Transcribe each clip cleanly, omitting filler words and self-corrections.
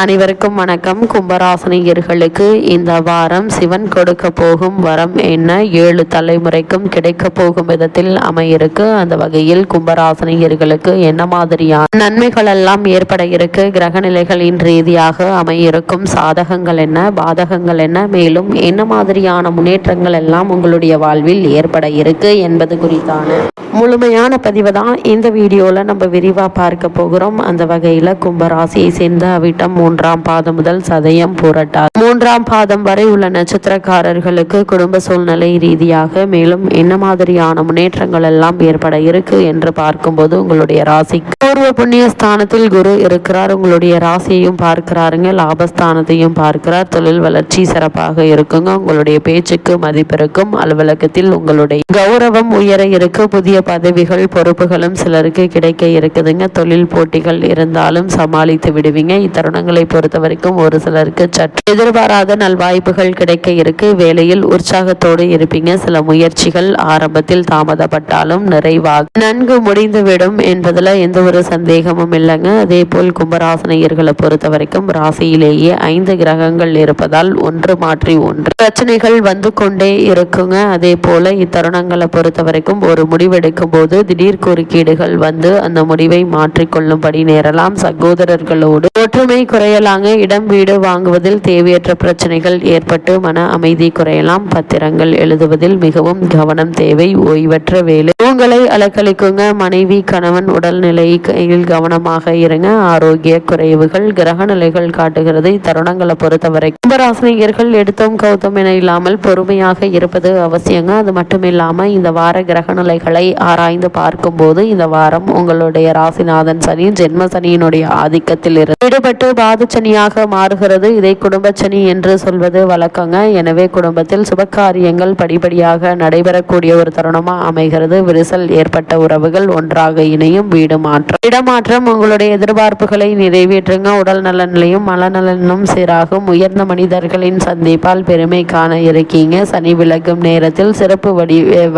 அனைவருக்கும் வணக்கம். கும்பராசினியர்களுக்கு இந்த வாரம் சிவன் கொடுக்க போகும் வரம் என்ன, 7 தலைமுறைக்கும் கிடைக்க போகும் விதத்தில் அமையிருக்கு. அந்த வகையில் கும்பராசினியர்களுக்கு என்ன மாதிரியான நன்மைகள் எல்லாம் ஏற்பட இருக்கு, கிரக நிலைகளின் ரீதியாக அமையிருக்கும் சாதகங்கள் என்ன, பாதகங்கள் என்ன, மேலும் என்ன மாதிரியான முன்னேற்றங்கள் எல்லாம் உங்களுடைய வாழ்வில் ஏற்பட இருக்கு என்பது குறித்தான முழுமையான பதிவை தான் இந்த வீடியோவில் நம்ம விரிவாக பார்க்க போகிறோம். அந்த வகையில் கும்பராசியை சேர்ந்த அவிட்டம் 3ஆம் பாதம் முதல் சதயம் புரட்டார் 3ஆம் பாதம் வரை உள்ள நட்சத்திரக்காரர்களுக்கு குடும்ப சூழ்நிலை ரீதியாக மேலும் என்ன மாதிரியான முன்னேற்றங்கள் எல்லாம் ஏற்பட இருக்கு என்று பார்க்கும்போது, உங்களுடைய ராசிக்கு பூர்வ புண்ணிய ஸ்தானத்தில் குரு இருக்கிறார். உங்களுடைய ராசியையும் பார்க்கிறாருங்க, லாபஸ்தானத்தையும் பார்க்கிறார். தொழில் வளர்ச்சி சிறப்பாக இருக்குங்க. உங்களுடைய பேச்சுக்கு மதிப்பு இருக்கும். அலுவலகத்தில் உங்களுடைய கௌரவம் உயர இருக்கு. புதிய பதவிகள் பொறுப்புகளும் சிலருக்கு கிடைக்க இருக்குதுங்க. தொழில் போட்டிகள் இருந்தாலும் சமாளித்து விடுவீங்க. இத்தருணங்களை பொறுத்த வரைக்கும் ஒரு சிலருக்கு சற்று எதிர்பாராத நல்வாய்ப்புகள் கிடைக்க இருக்கு. வேலையில் உற்சாகத்தோடு இருப்பீங்க. சில முயற்சிகள் ஆரம்பத்தில் தாமதப்பட்டாலும் நிறைவாக நன்கு முடிந்துவிடும் என்பதுல எந்த ஒரு சந்தேகமும் இல்லைங்க. அதே போல் கும்பராசினியர்களை பொறுத்த வரைக்கும் ராசியிலேயே 5 கிரகங்கள் இருப்பதால் ஒன்று மாற்றி ஒன்று பிரச்சனைகள் வந்து கொண்டே இருக்குங்க. அதே போல இத்தருணங்களை பொறுத்த வரைக்கும் ஒரு முடிவெடுக்கும் போது திடீர் குறுக்கீடுகள் வந்து அந்த முடிவை மாற்றிக்கொள்ளும்படி நேரலாம். சகோதரர்களோடு ஒற்றுமை குறையலாங்க. இடம் வீடு வாங்குவதில் தேவையற்ற பிரச்சனைகள் ஏற்பட்டு மன அமைதி குறையலாம். பத்திரங்கள் எழுதுவதில் மிகவும் கவனம் தேவை. ஓய்வற்ற வேலை உங்களை அலக்களிக்குங்க. மனைவி கணவன் உடல்நிலையில் கவனமாக இருங்க. ஆரோக்கிய குறைவுகள் கிரக நிலைகள் காட்டுகிறது. இத்தருணங்களை பொறுத்தவரை கும்பராசினியர்கள் எடுத்தோம் கௌதம் என இல்லாமல் பொறுமையாக இருப்பது அவசியங்க. அது மட்டும் இல்லாம இந்த வார கிரக நிலைகளை ஆராய்ந்து பார்க்கும் போது இந்த வாரம் உங்களுடைய ராசிநாதன் சனி ஜென்ம சனியினுடைய ஆதிக்கத்தில் இருந்து விடுபட்டு பாதச்சனியாக மாறுகிறது. இதை குடும்ப சனி என்று சொல்வது வழக்கங்க. எனவே குடும்பத்தில் சுபகாரியங்கள் படிப்படியாக நடைபெறக்கூடிய ஒரு தருணமா அமைகிறது. விரிசல் ஏற்பட்ட உறவுகள் ஒன்றாக இணையும். வீடு மாற்றம் இடமாற்றம் உங்களுடைய எதிர்பார்ப்புகளை நிறைவேற்றுங்க. உடல் நலனிலையும் மனநலனும் சீராகும். உயர்ந்த மனிதர்களின் சந்திப்பால் பெருமை காண இருக்கீங்க. சனி விலகும் நேரத்தில் சிறப்பு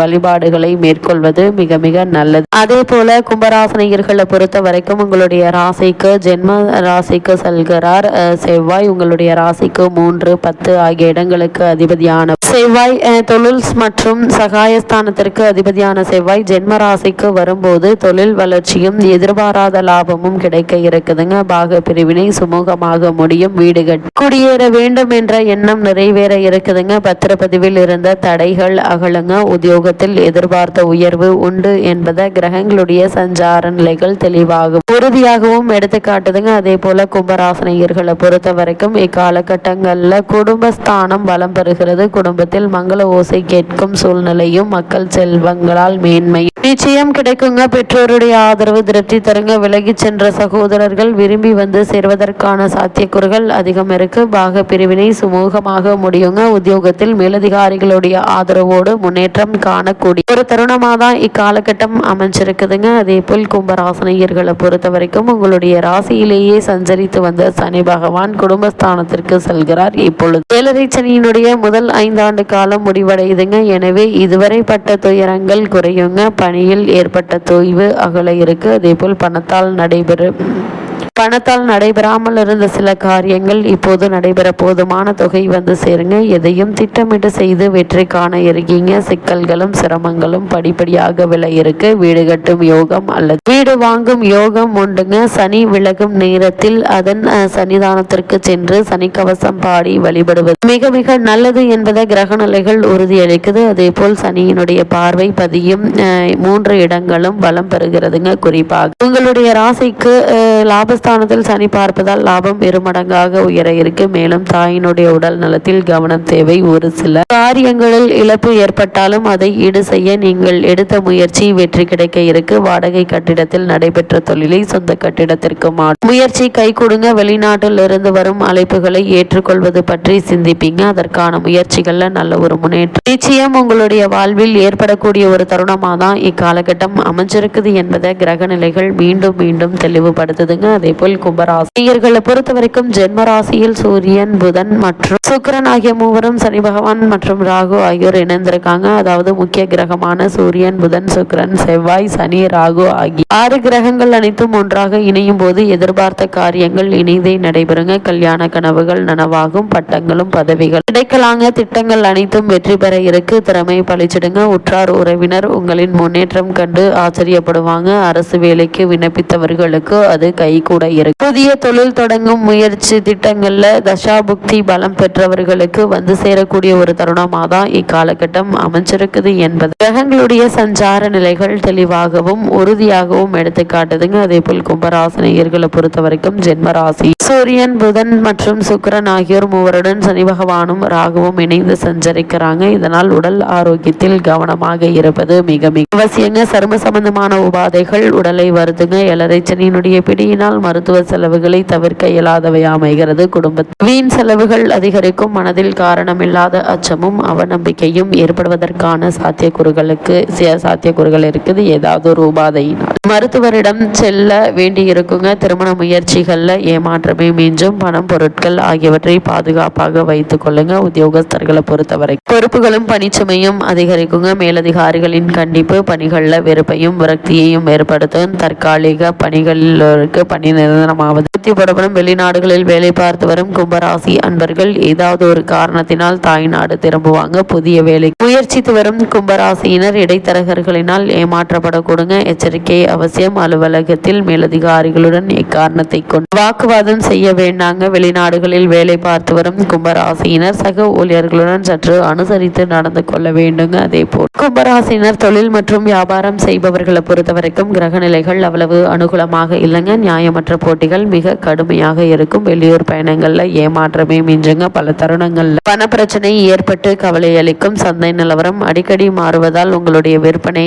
வழிபாடுகளை மேற்கொள்வது மிக மிக நல்லது. அதே போல கும்பராசினியர்களை பொறுத்த வரைக்கும் உங்களுடைய ராசிக்கு ஜென்ம ராசிக்கு செல்கிறார் செவ்வாய். உங்களுடைய ராசிக்கு 3, 10 ஆகிய இடங்களுக்கு அதிபதியான செவ்வாய், தொழில் மற்றும் சகாயஸ்தானத்திற்கு அதிபதியான செவ்வாய் ஜென்ம ராசிக்கு வரும்போது தொழில் வளர்ச்சியும் எதிர்பாராத லாபமும் கிடைக்க இருக்குதுங்க. பாக பிரிவினை சுமூகமாக முடியும். வீடு கட்டி குடியேற வேண்டும் என்ற எண்ணம் நிறைவேற இருக்குதுங்க. பத்திரப்பதிவில் இருந்த தடைகள் அகலுங்க. உத்தியோகத்தில் எதிர்பார்த்த உயர்வு உண்டு என்பதை கிரகங்களுடைய சஞ்சார நிலைகள் தெளிவாகவும் உறுதியாகவும் எடுத்து காட்டுதுங்க. அதே போல கும்பராசினியர்களை பொறுத்த வரைக்கும் இக்காலகட்டங்கள்ல குடும்பஸ்தானம் பலம் பெறுகிறது. குடும்பத்தில் மங்கள ஓசை கேட்கும் சூழ்நிலையும் மக்கள் செல்வங்களால் மேன்மையும் நிச்சயம் கிடைக்குங்க. பெற்றோருடைய ஆதரவு திருப்தி தருங்க. விலகி சென்ற சகோதரர்கள் விரும்பி வந்து சேர்வதற்கான சாத்தியக்கூறுகள் அதிகம் இருக்கு. பாக பிரிவினை சுமூகமாக முடியுங்க. உத்தியோகத்தில் மேலதிகாரிகளுடைய ஆதரவோடு முன்னேற்றம் காணக்கூடிய ஒரு தருணமாக தான் இக்காலகட்டம் அமைஞ்சிருக்குதுங்க. அதே போல் கும்பராசினியர்களை பொறுத்த வரைக்கும் உங்களுடைய ராசியிலேயே சஞ்சரித்து வந்த சனி பகவான் குடும்பஸ்தானத்திற்கு செல்கிறார். இப்பொழுது 7 சனியினுடைய முதல் 5 ஆண்டு காலம் முடிவடையுதுங்க. எனவே இதுவரை பட்ட துயரங்கள் குறையுங்க. பணியில் ஏற்பட்ட தொய்வு அகல இருக்கு. அதே போல் பணத்தால் நடைபெறாமல் இருந்த சில காரியங்கள் இப்போது நடைபெற போதுமான தொகை வந்து சேருங்க. எதையும் திட்டமிட்டு செய்து வெற்றி காண இருக்கீங்க. சிக்கல்களும் சிரமங்களும் படிப்படியாக விலை இருக்கு. வீடு கட்டும் யோகம் அல்லது வீடு வாங்கும் யோகம் உண்டுங்க. சனி விலகும் நேரத்தில் அதன் சன்னிதானத்திற்கு சென்று சனி கவசம் பாடி வழிபடுவது மிக மிக நல்லது என்பதை கிரக நிலைகள் உறுதியளிக்குது. அதே போல் சனியினுடைய பார்வை பதியும் 3 இடங்களும் பலம் பெறுகிறதுங்க. குறிப்பாக உங்களுடைய ராசிக்கு லாபஸ்தானத்தில் சனி பார்ப்பதால் லாபம் 2 மடங்காக உயர இருக்கு. மேலும் தாயினுடைய உடல் நலத்தில் கவனம் தேவை. ஒரு சில காரியங்களில் இழப்பு ஏற்பட்டாலும் அதை ஈடு செய்ய நீங்கள் எடுத்த முயற்சி வெற்றி கிடைக்க இருக்கு. வாடகை கட்டிடத்தில் நடைபெற்ற தொழிலை சொந்த கட்டிடத்திற்கு மாற்ற முயற்சி கை கொடுங்க. வெளிநாட்டில் இருந்து வரும் அழைப்புகளை ஏற்றுக்கொள்வது பற்றி சிந்திப்பீங்க. அதற்கான முயற்சிகள்ல நல்ல ஒரு முன்னேற்றம் நிச்சயம் உங்களுடைய வாழ்வில் ஏற்படக்கூடிய ஒரு தருணமாக தான் இக்காலகட்டம் அமைஞ்சிருக்குது என்பதை கிரக நிலைகள் மீண்டும் மீண்டும் தெளிவுபடுத்துதுங்க. அதே போல் கும்பராசினியர்களை பொறுத்த வரைக்கும் ஜென்ம ராசியில் சூரியன், புதன் மற்றும் சுக்கிரன் ஆகிய மூவரும், சனி பகவான் மற்றும் ராகு ஆகியோர் இணைந்திருக்காங்க. அதாவது முக்கிய கிரகமான சூரியன், புதன், சுக்கிரன், செவ்வாய், சனி, ராகு ஆகிய 6 கிரகங்கள் அனைத்தும் ஒன்றாக இணையும் போது எதிர்பார்த்த காரியங்கள் இணைந்தே நடைபெறுங்க. கல்யாண கனவுகள் நனவாகும், பட்டங்களும் பதவிகள் கிடைக்கலாங்க. திட்டங்கள் அனைத்தும் வெற்றி பெற இருக்கு. திறமை பழிச்சிடுங்க. உற்றார் உறவினர் உங்களின் முன்னேற்றம் கண்டு ஆச்சரியப்படுவாங்க. அரசு வேலைக்கு விண்ணப்பித்தவர்களுக்கு அது கை கூட இருக்கு. புதிய தொழில் தொடங்கும் முயற்சி திட்டங்கள்ல தசாபுக்தி பலம் பெற்றவர்களுக்கு வந்து சேரக்கூடிய ஒரு தருணமாக தான் இக்காலகட்டம் அமைச்சிருக்குது என்பது கிரகங்களுடைய சஞ்சார நிலைகள் தெளிவாகவும் உறுதியாகவும் எடுத்து காட்டுதுங்க. அதே போல் கும்பராசினியர்களை பொறுத்த வரைக்கும் ஜென்மராசி சூரியன், புதன் மற்றும் சுக்கிரன் ஆகியோர் மூவருடன் சனி பகவானும் ராகுவும் இணைந்து சஞ்சரிக்கிறாங்க. இதனால் உடல் ஆரோக்கியத்தில் கவனமாக இருப்பது மிக மிக அவசியங்க. சரும சம்பந்தமான உபாதைகள் உடலை வருதுங்க. எலரைச்சனியினுடைய பிடியினால் மருத்துவ செலவுகளை தவிர்க்க இயலாதவை அமைகிறது. குடும்பத்தில் வீண் செலவுகள் அதிகரிக்கும். மனதில் காரணமில்லாத அச்சமும் அவநம்பிக்கையும் ஏற்படுவதற்கான சாத்தியக்கூறுகள் இருக்குது. ஏதாவது ஒரு உபாதையினால் மருத்துவரிடம் செல்ல வேண்டி இருக்குங்க. திருமண முயற்சிகள்ல ஏமாற்றமே மீண்டும். பணம், பொருட்கள் ஆகியவற்றை பாதுகாப்பாக வைத்துக் கொள்ளுங்க. உத்தியோகஸ்தர்களை பொறுத்தவரை பொறுப்புகளும் பணிச்சுமையும் அதிகரிக்குங்க. மேலதிகாரிகளின் கண்டிப்பு பணிகள்ல வெறுப்பையும் விரக்தியையும் ஏற்படுத்தும். தற்காலிக பணிகளுக்கு பணி நிரந்தரமாவது புறப்படும். வெளிநாடுகளில் வேலை பார்த்து வரும் கும்பராசி அன்பர்கள் ஏதாவது ஒரு காரணத்தினால் தாய்நாடு திரும்புவாங்க. புதிய வேலை முயற்சித்து வரும் கும்பராசியினர் இடைத்தரகர்களினால் ஏமாற்றப்படக்கூடுங்க. எச்சரிக்கை அவசியம். அலுவலகத்தில் மேலதிகாரிகளுடன் எக்காரணத்தை கொண்டு வாக்குவாதம் செய்ய வேண்டாங்க. வெளிநாடுகளில் வேலை பார்த்து வரும் கும்பராசியினர் சக ஊழியர்களுடன் சற்று அனுசரித்து நடந்து கொள்ள வேண்டுங்க. அதே போல் கும்பராசினர் தொழில் மற்றும் வியாபாரம் செய்பவர்களை பொறுத்த வரைக்கும் கிரக நிலைகள் அவ்வளவு அனுகூலமாக இல்லைங்க. நியாயமற்ற போட்டிகள் மிக கடுமையாக இருக்கும். வெளியூர் பயணங்கள்ல ஏமாற்றமே மிஞ்சுங்க. பல தருணங்கள்ல பண பிரச்சனை ஏற்பட்டு கவலை அளிக்கும். சந்தை நிலவரம் அடிக்கடி மாறுவதால் உங்களுடைய விற்பனை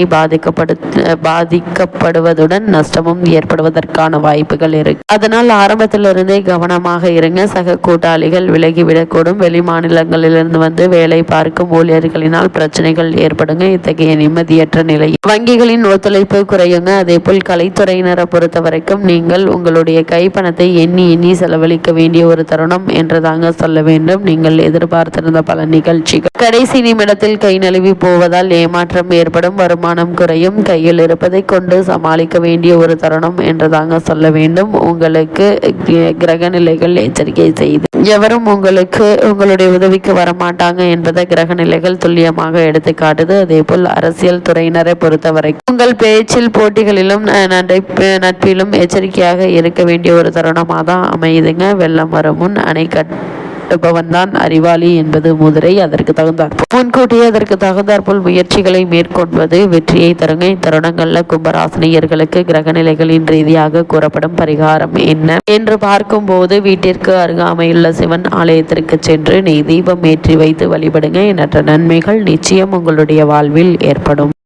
பாதிக்கப்படுவதுடன் நஷ்டமும் ஏற்படுவதற்கான வாய்ப்புகள் இருக்கு. அதனால் ஆரம்பத்திலிருந்தே கவனமாக இருங்க. சக கூட்டாளிகள் விலகிவிடக்கூடும். வெளி மாநிலங்களிலிருந்து வந்து வேலை பார்க்கும் ஊழியர்களினால் பிரச்சனைகள் ஏற்படுங்க. இத்தகைய நிம்மதியற்ற நிலை வங்கிகளின் ஒத்துழைப்பு குறையுங்க. அதே போல் கலைத்துறையினரை பொறுத்த வரைக்கும் நீங்கள் உங்களுடைய கைப்பணத்தை எண்ணி செலவழிக்க வேண்டிய ஒரு தருணம் என்றுதாங்க சொல்ல வேண்டும். நீங்கள் எதிர்பார்த்திருந்த பல நிகழ்ச்சிகள் கடைசி நிமிடத்தில் கை நழுவி போவதால் ஏமாற்றம் ஏற்படும். வருமானம் குறையும். கையில் இருப்பதை கொண்டு சமாளிக்க வேண்டிய ஒரு தருணம் என்றுதாங்க சொல்ல வேண்டும். உங்களுக்கு கிரக நிலைகள் எச்சரிக்கை செய்து எவரும் உங்களுடைய உதவிக்கு வரமாட்டாங்க என்பதை கிரக நிலைகள் துல்லியமாக எடுத்து காட்டுது. அதே போல் அரசியல் துறையினரை பொறுத்தவரை உங்கள் பேச்சில் போட்டிகளிலும் நட்பிலும் எச்சரிக்கையாக இருக்க வேண்டிய ஒரு தருணமாக தான் அமையுதுங்க. வெள்ளம் வரும் முன் அணை கட்டுபவன் தான் அறிவாளி என்பது முதிரை. அதற்கு முன்கூட்டியே அதற்கு தகுந்தாற்போல் முயற்சிகளை மேற்கொள்வது வெற்றியை தருங்க. இத்தருணங்கள்ல கும்பராசினியர்களுக்கு கிரகநிலைகளின் ரீதியாக கூறப்படும் பரிகாரம் என்ன என்று பார்க்கும் போது வீட்டிற்கு அருகாமையுள்ள சிவன் ஆலயத்திற்கு சென்று நெய் தீபம் ஏற்றி வைத்து வழிபடுங்க. எண்ணற்ற நன்மைகள் நிச்சயம் உங்களுடைய வாழ்வில் ஏற்படும்.